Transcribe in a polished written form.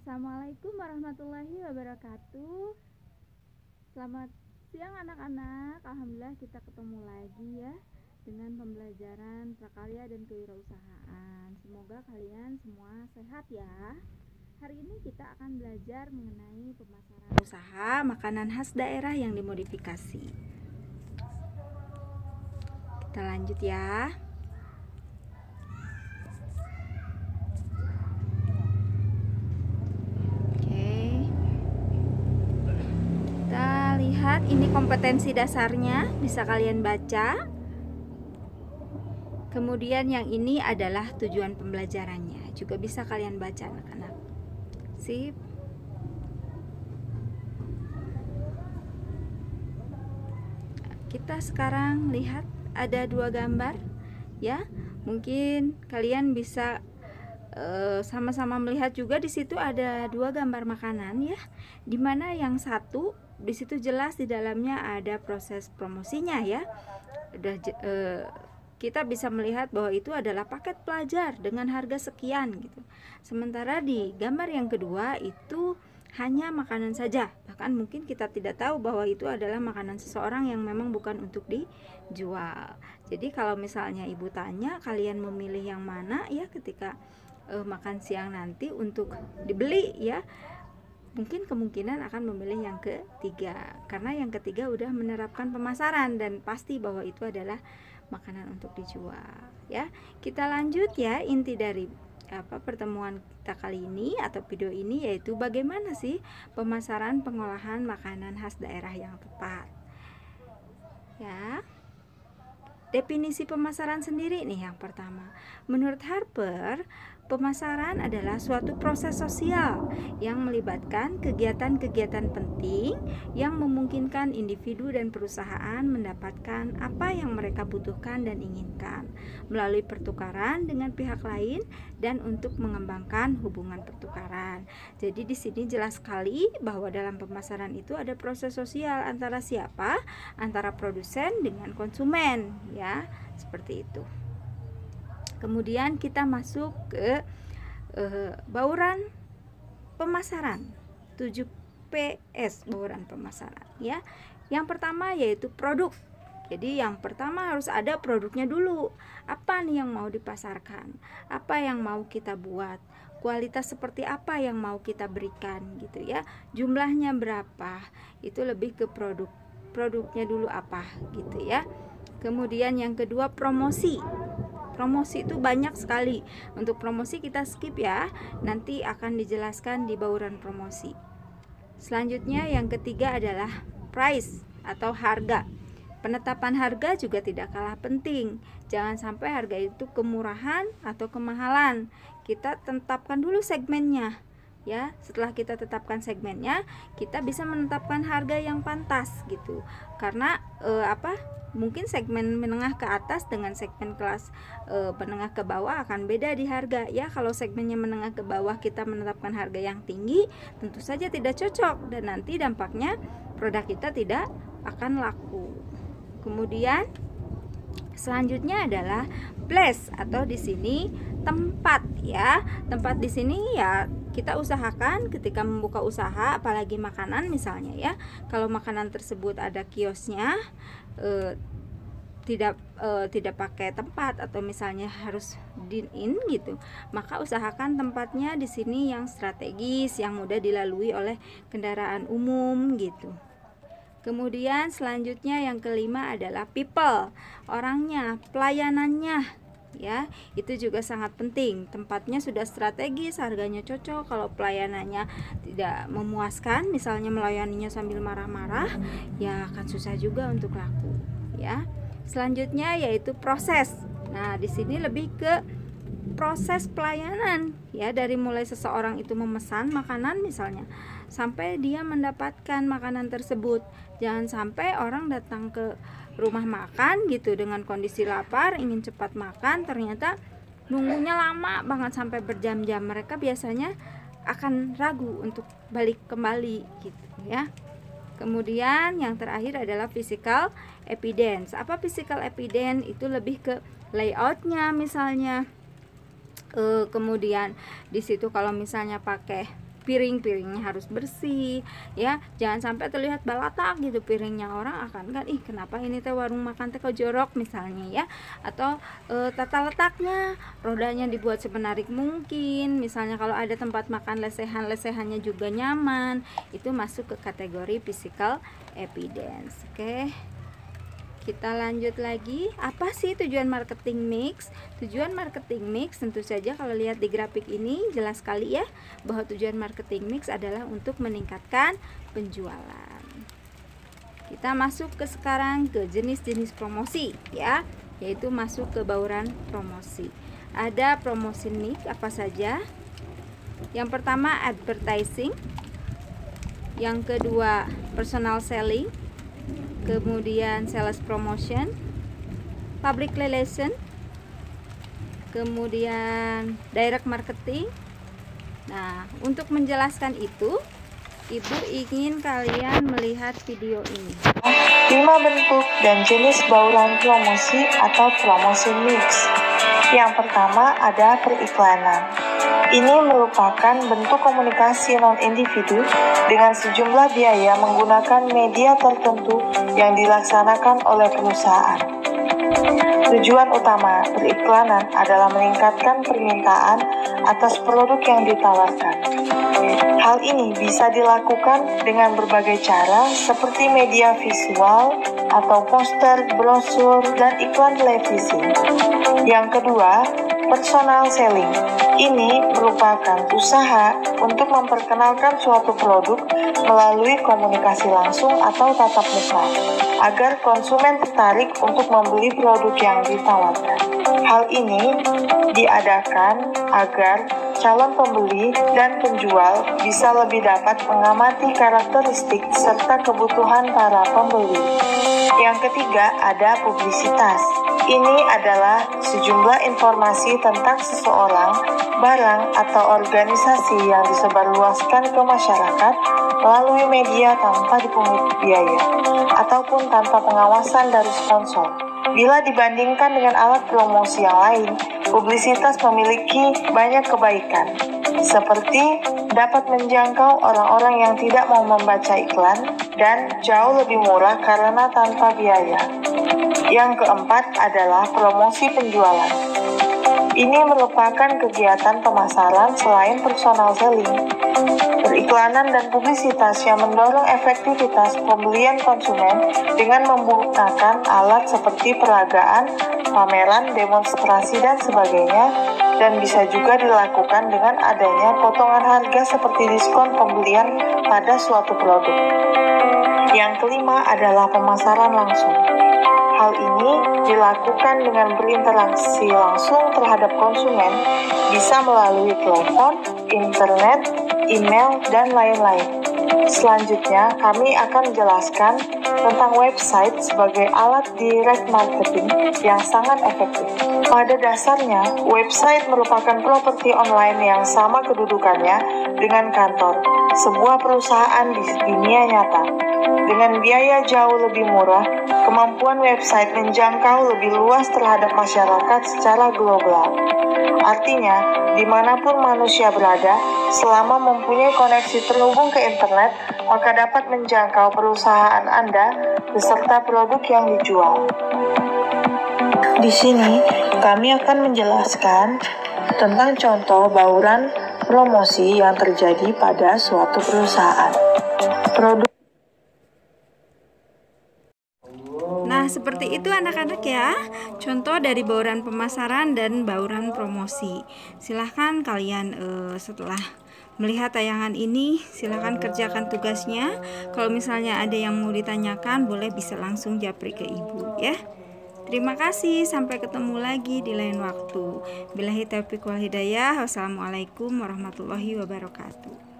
Assalamualaikum warahmatullahi wabarakatuh. Selamat siang anak-anak. Alhamdulillah kita ketemu lagi ya dengan pembelajaran prakarya dan kewirausahaan. Semoga kalian semua sehat ya. Hari ini kita akan belajar mengenai pemasaran usaha makanan khas daerah yang dimodifikasi. Kita lanjut ya. Lihat, ini kompetensi dasarnya, bisa kalian baca. Kemudian yang ini adalah tujuan pembelajarannya, juga bisa kalian baca anak-anak. Sip. Kita sekarang lihat ada dua gambar ya. Mungkin kalian bisa sama-sama melihat juga di situ ada dua gambar makanan ya. Dimana yang satu di situ jelas di dalamnya ada proses promosinya ya. Kita bisa melihat bahwa itu adalah paket pelajar dengan harga sekian gitu. Sementara di gambar yang kedua itu hanya makanan saja. Bahkan mungkin kita tidak tahu bahwa itu adalah makanan seseorang yang memang bukan untuk dijual. Jadi kalau misalnya ibu tanya kalian memilih yang mana ya ketika makan siang nanti untuk dibeli ya, mungkin kemungkinan akan memilih yang ketiga, karena yang ketiga udah menerapkan pemasaran dan pasti bahwa itu adalah makanan untuk dijual ya. Kita lanjut ya, inti dari pertemuan kita kali ini atau video ini yaitu bagaimana sih pemasaran pengolahan makanan khas daerah yang tepat ya. Definisi pemasaran sendiri nih yang pertama. Menurut Harper, pemasaran adalah suatu proses sosial yang melibatkan kegiatan-kegiatan penting yang memungkinkan individu dan perusahaan mendapatkan apa yang mereka butuhkan dan inginkan melalui pertukaran dengan pihak lain dan untuk mengembangkan hubungan pertukaran. Jadi di sini jelas sekali bahwa dalam pemasaran itu ada proses sosial antara siapa? Antara produsen dengan konsumen ya, seperti itu. Kemudian kita masuk ke bauran pemasaran 7PS bauran pemasaran ya. Yang pertama yaitu produk. Jadi yang pertama harus ada produknya dulu. Apa nih yang mau dipasarkan? Apa yang mau kita buat? Kualitas seperti apa yang mau kita berikan gitu ya. Jumlahnya berapa? Itu lebih ke produk. Produknya dulu apa gitu ya. Kemudian yang kedua promosi. Promosi itu banyak sekali. Untuk promosi kita skip ya. Nanti akan dijelaskan di bauran promosi. Selanjutnya yang ketiga adalah price atau harga. Penetapan harga juga tidak kalah penting. Jangan sampai harga itu kemurahan atau kemahalan. Kita tetapkan dulu segmennya. Ya, setelah kita tetapkan segmennya, kita bisa menetapkan harga yang pantas gitu. Karena mungkin segmen menengah ke atas dengan segmen kelas menengah ke bawah akan beda di harga ya. Kalau segmennya menengah ke bawah kita menetapkan harga yang tinggi, tentu saja tidak cocok dan nanti dampaknya produk kita tidak akan laku. Kemudian selanjutnya adalah place atau di sini tempat ya. Tempat di sini ya kita usahakan ketika membuka usaha, apalagi makanan misalnya ya. Kalau makanan tersebut ada kiosnya, tidak pakai tempat atau misalnya harus dine-in gitu, maka usahakan tempatnya di sini yang strategis, yang mudah dilalui oleh kendaraan umum gitu. Kemudian selanjutnya yang kelima adalah people, orangnya, pelayanannya ya. Itu juga sangat penting. Tempatnya sudah strategis, harganya cocok. Kalau pelayanannya tidak memuaskan, misalnya melayaninya sambil marah-marah, ya akan susah juga untuk laku ya. Selanjutnya yaitu proses. Nah, di sini lebih ke proses pelayanan ya, dari mulai seseorang itu memesan makanan misalnya sampai dia mendapatkan makanan tersebut. Jangan sampai orang datang ke rumah makan gitu dengan kondisi lapar, ingin cepat makan, ternyata nunggunya lama banget sampai berjam-jam. Mereka biasanya akan ragu untuk balik kembali gitu ya. Kemudian yang terakhir adalah physical evidence. Apa physical evidence? Itu lebih ke layoutnya misalnya. Kemudian di situ kalau misalnya pakai piringnya harus bersih ya, jangan sampai terlihat balatak gitu piringnya, orang akan kan ih kenapa ini teh warung makan teh kok jorok misalnya ya. Atau tata letaknya, rodanya dibuat semenarik mungkin, misalnya kalau ada tempat makan lesehannya juga nyaman, itu masuk ke kategori physical evidence. Oke, kita lanjut lagi. Apa sih tujuan marketing mix? Tujuan marketing mix tentu saja kalau lihat di grafik ini jelas sekali ya, bahwa tujuan marketing mix adalah untuk meningkatkan penjualan. Kita masuk sekarang ke jenis-jenis promosi ya, yaitu masuk ke bauran promosi. Ada promosi mix apa saja? Yang pertama advertising, yang kedua personal selling, kemudian sales promotion, public relation, kemudian direct marketing. Nah, untuk menjelaskan itu, Ibu ingin kalian melihat video ini. 5 bentuk dan jenis bauran promosi atau promosi mix. Yang pertama ada periklanan. Ini merupakan bentuk komunikasi non-individu dengan sejumlah biaya menggunakan media tertentu yang dilaksanakan oleh perusahaan. Tujuan utama periklanan adalah meningkatkan permintaan atas produk yang ditawarkan. Hal ini bisa dilakukan dengan berbagai cara seperti media visual atau poster, brosur, dan iklan televisi. Yang kedua, personal selling. Ini merupakan usaha untuk memperkenalkan suatu produk melalui komunikasi langsung atau tatap muka, agar konsumen tertarik untuk membeli produk yang ditawarkan. Hal ini diadakan agar calon pembeli dan penjual bisa lebih dapat mengamati karakteristik serta kebutuhan para pembeli. Yang ketiga ada publisitas. Ini adalah sejumlah informasi tentang seseorang, barang, atau organisasi yang disebarluaskan ke masyarakat melalui media tanpa dipungut biaya ataupun tanpa pengawasan dari sponsor. Bila dibandingkan dengan alat promosi yang lain, publisitas memiliki banyak kebaikan, seperti dapat menjangkau orang-orang yang tidak mau membaca iklan dan jauh lebih murah karena tanpa biaya. Yang keempat adalah promosi penjualan. Ini merupakan kegiatan pemasaran selain personal selling. Periklanan dan publisitas yang mendorong efektivitas pembelian konsumen dengan menggunakan alat seperti peragaan, pameran, demonstrasi, dan sebagainya, dan bisa juga dilakukan dengan adanya potongan harga seperti diskon pembelian pada suatu produk. Yang kelima adalah pemasaran langsung. Hal ini dilakukan dengan berinteraksi langsung terhadap konsumen, bisa melalui telepon, internet, email, dan lain-lain. Selanjutnya, kami akan menjelaskan tentang website sebagai alat direct marketing yang sangat efektif. Pada dasarnya, website merupakan properti online yang sama kedudukannya dengan kantor, sebuah perusahaan di dunia nyata. Dengan biaya jauh lebih murah, kemampuan website menjangkau lebih luas terhadap masyarakat secara global. Artinya, dimanapun manusia berada, selama mempunyai koneksi terhubung ke internet, maka dapat menjangkau perusahaan Anda beserta produk yang dijual. Di sini, kami akan menjelaskan tentang contoh bauran promosi yang terjadi pada suatu perusahaan. Nah, seperti itu anak-anak ya, contoh dari bauran pemasaran dan bauran promosi. Silahkan kalian setelah melihat tayangan ini, silahkan kerjakan tugasnya. Kalau misalnya ada yang mau ditanyakan, boleh bisa langsung japri ke ibu ya. Terima kasih, sampai ketemu lagi di lain waktu. Billahi taufiq wal hidayah. Wassalamualaikum warahmatullahi wabarakatuh.